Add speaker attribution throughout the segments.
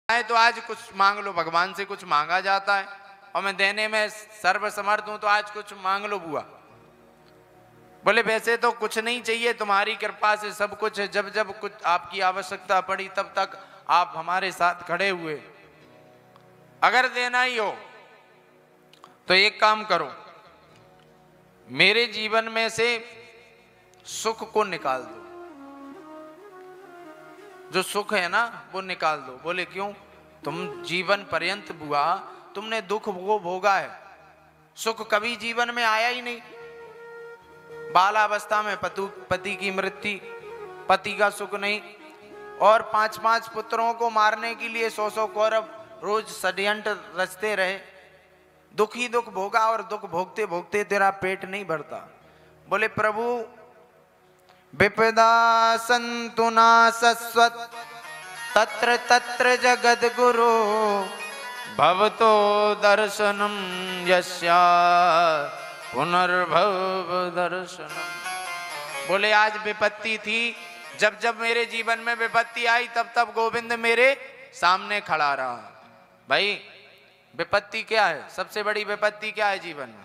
Speaker 1: है तो आज कुछ मांग लो, भगवान से कुछ मांगा जाता है और मैं देने में सर्वसमर्थ हूं, तो आज कुछ मांग लो बुआ। बोले वैसे तो कुछ नहीं चाहिए, तुम्हारी कृपा से सब कुछ है। जब जब कुछ आपकी आवश्यकता पड़ी तब तक आप हमारे साथ खड़े हुए। अगर देना ही हो तो एक काम करो, मेरे जीवन में से सुख को निकाल दो, जो सुख है ना वो निकाल दो। बोले क्यों? तुम जीवन पर्यंत बुआ तुमने दुख वो भोगा है, सुख कभी जीवन में आया ही नहीं। बालावस्था में पति की मृत्यु, पति का सुख नहीं, और 5-5 पुत्रों को मारने के लिए 100-100 कौरव रोज षड्यंत्र रचते रहे। दुख ही दुख भोगा और दुख भोगते भोगते तेरा पेट नहीं भरता। बोले प्रभु विपदा संतु ना सस्वत तत्र तत्र जगद गुरु भवतो दर्शनम यस्या पुनर्भव दर्शनम। बोले आज विपत्ति थी, जब जब मेरे जीवन में विपत्ति आई तब तब गोविंद मेरे सामने खड़ा रहा। भाई विपत्ति क्या है? सबसे बड़ी विपत्ति क्या है जीवन में?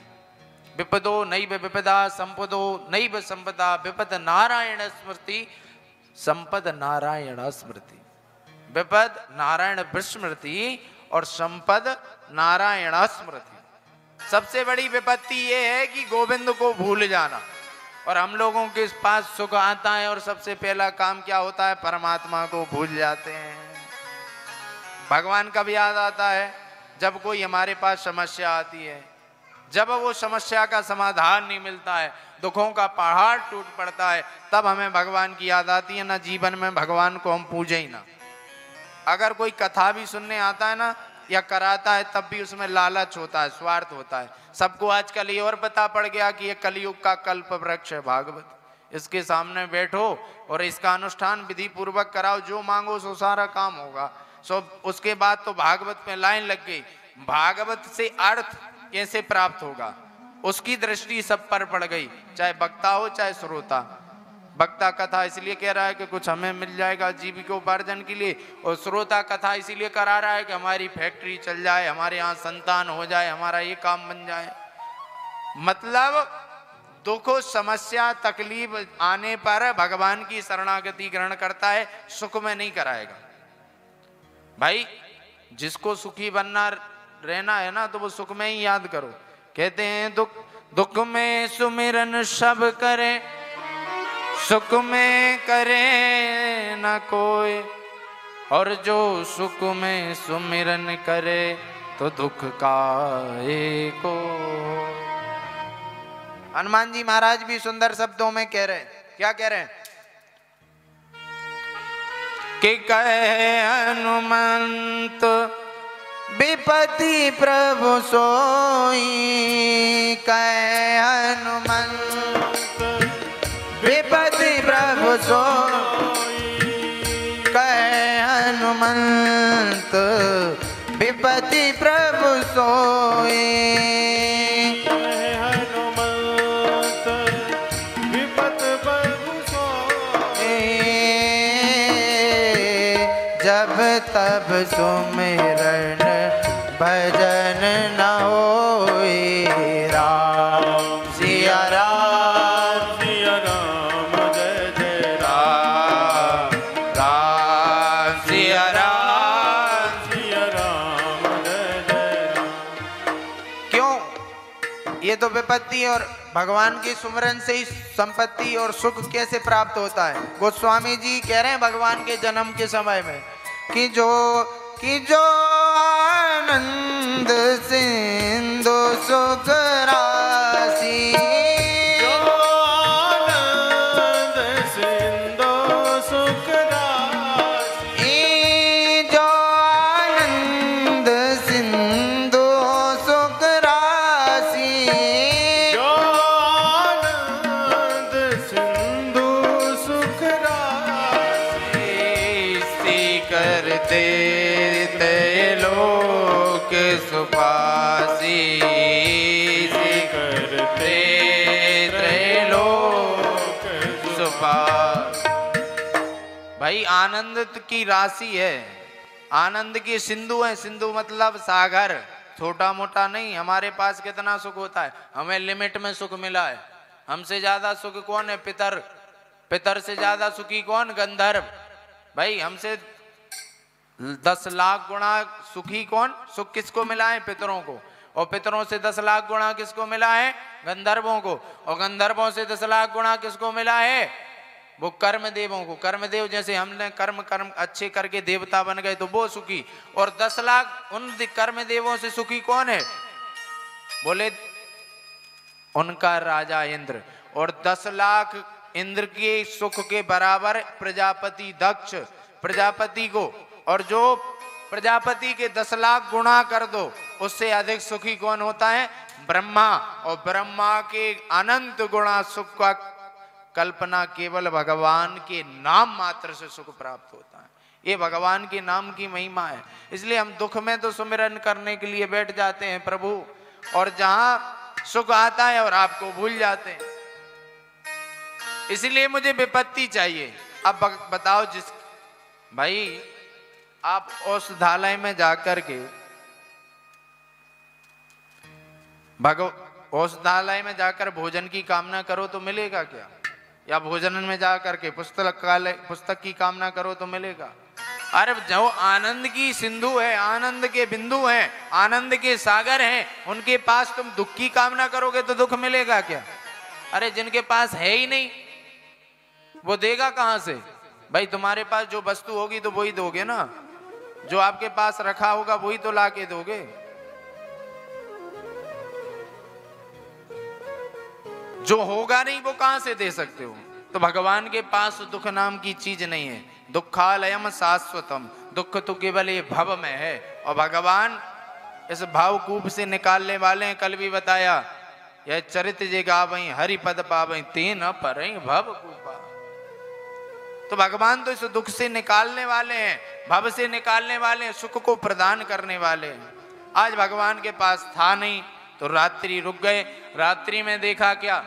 Speaker 1: विपदो नैव विपदा संपदो नैव संपदा विपद नारायण स्मृति संपद नारायण स्मृति। विपद नारायण विस्मृति और संपद नारायण स्मृति। सबसे बड़ी विपत्ति ये है कि गोविंद को भूल जाना। और हम लोगों के पास सुख आता है और सबसे पहला काम क्या होता है? परमात्मा को भूल जाते हैं। भगवान कब याद आता है? जब कोई हमारे पास समस्या आती है, जब वो समस्या का समाधान नहीं मिलता है, दुखों का पहाड़ टूट पड़ता है, तब हमें भगवान की याद आती है ना। जीवन में भगवान को हम पूजे ही ना। अगर कोई कथा भी सुनने आता है ना या कराता है तब भी उसमें लालच होता है, स्वार्थ होता है। सबको आजकल ये और पता पड़ गया कि ये कलयुग का कल्प वृक्ष है भागवत। इसके सामने बैठो और इसका अनुष्ठान विधि पूर्वक कराओ, जो मांगो सो सारा काम होगा। सो उसके बाद तो भागवत में लाइन लग गई, भागवत से अर्थ कैसे प्राप्त होगा उसकी दृष्टि सब पर पड़ गई, चाहे वक्ता हो चाहे श्रोता। वक्ता कथा इसलिए कह रहा है कि कुछ हमें मिल जाएगा जीविकोपार्जन के लिए, और श्रोता कथा इसीलिए करा रहा है कि हमारी फैक्ट्री चल जाए, हमारे यहाँ संतान हो जाए, हमारा ये काम बन जाए। मतलब दुख समस्या तकलीफ आने पर भगवान की शरणागति ग्रहण करता है, सुख में नहीं कराएगा। भाई जिसको सुखी बनना रहना है ना तो वो सुख में ही याद करो। कहते हैं दुख में सुमिरन सब करे, सुख में करे न कोई, और जो सुख में सुमिरन करे तो दुख काहे को। हनुमान जी महाराज भी सुंदर शब्दों में कह रहे हैं। क्या कह रहे हैं? कि कहे हनुमंत विपत्ति प्रभु सोई, कहे हनुमंत विपत्ति प्रभु सोई, कहे हनुमंत विपत्ति प्रभु सोई,
Speaker 2: कहे हनुमंत विपत्ति प्रभु सोई,
Speaker 1: जब तब सुमिरन भजन न होई, राम सिया राम
Speaker 2: सिया राम जय जय राम,
Speaker 1: राम सिया राम।
Speaker 2: सिया राम जय जय राम।
Speaker 1: क्यों? ये तो विपत्ति और भगवान के सुमिरन से ही संपत्ति और सुख कैसे प्राप्त होता है। गोस्वामी जी कह रहे हैं भगवान के जन्म के समय में कि जो आनंद सिंधु सुख राशि,
Speaker 2: जो आनंद सिंधु सुख राशि,
Speaker 1: जो आनंद सिंधु सुख राशि,
Speaker 2: जो आनंद सिंधु सुख राशि,
Speaker 1: इसी करते लोक सुपासी, इसी करते त्रैलोक सुपासी। भाई आनंद की राशि है, आनंद के सिंधु हैं। सिंधु मतलब सागर, छोटा मोटा नहीं। हमारे पास कितना सुख होता है, हमें लिमिट में सुख मिला है। हमसे ज्यादा सुख कौन है? पितर। पितर से ज्यादा सुखी कौन? गंधर्व। भाई हमसे 10 लाख गुणा सुखी कौन? सुख किसको मिला है? पितरों को। और पितरों से 10 लाख गुणा किसको मिला है? गंधर्वों को। और गंधर्वों से 10 लाख गुणा किसको मिला है? वो कर्मदेवों को। कर्मदेव जैसे हमने कर्म अच्छे करके देवता बन गए तो वो सुखी। और 10 लाख उन कर्मदेवों से सुखी कौन है? बोले उनका राजा इंद्र। और 10 लाख इंद्र के सुख के बराबर प्रजापति दक्ष। प्रजापति को, और जो प्रजापति के 10 लाख गुणा कर दो उससे अधिक सुखी कौन होता है? ब्रह्मा। और ब्रह्मा के अनंत गुणा सुख का कल्पना केवल भगवान के नाम मात्र से सुख प्राप्त होता है। ये भगवान के नाम की महिमा है। इसलिए हम दुख में तो सुमिरन करने के लिए बैठ जाते हैं प्रभु, और जहां सुख आता है और आपको भूल जाते हैं। इसलिए मुझे विपत्ति चाहिए। अब बताओ, जिस भाई आप औषधालय में जाकर के औषधालय में जाकर भोजन की कामना करो तो मिलेगा क्या? या भोजन में जाकर के पुस्तक की कामना करो तो मिलेगा? अरे जो आनंद की सिंधु है, आनंद के बिंदु हैं, आनंद के सागर हैं, उनके पास तुम दुख की कामना करोगे तो दुख मिलेगा क्या? अरे जिनके पास है ही नहीं वो देगा कहां से? भाई तुम्हारे पास जो वस्तु होगी तो वही दोगे ना, जो आपके पास रखा होगा वही तो लाके दोगे। जो होगा नहीं वो कहां से दे सकते हो? तो भगवान के पास दुख नाम की चीज नहीं है। दुखालयम शाश्वतम, दुख तो केवल ये भव में है। और भगवान इस भावकूप से निकालने वाले हैं। कल भी बताया, यह चरित्र जे गावई हरि पद पावई तेन परई भव कूपा। तो भगवान तो इस दुख से निकालने वाले हैं, भव से निकालने वाले हैं, सुख को प्रदान करने वाले हैं। आज भगवान के पास था नहीं तो रात्रि रुक गए। रात्रि में देखा क्या?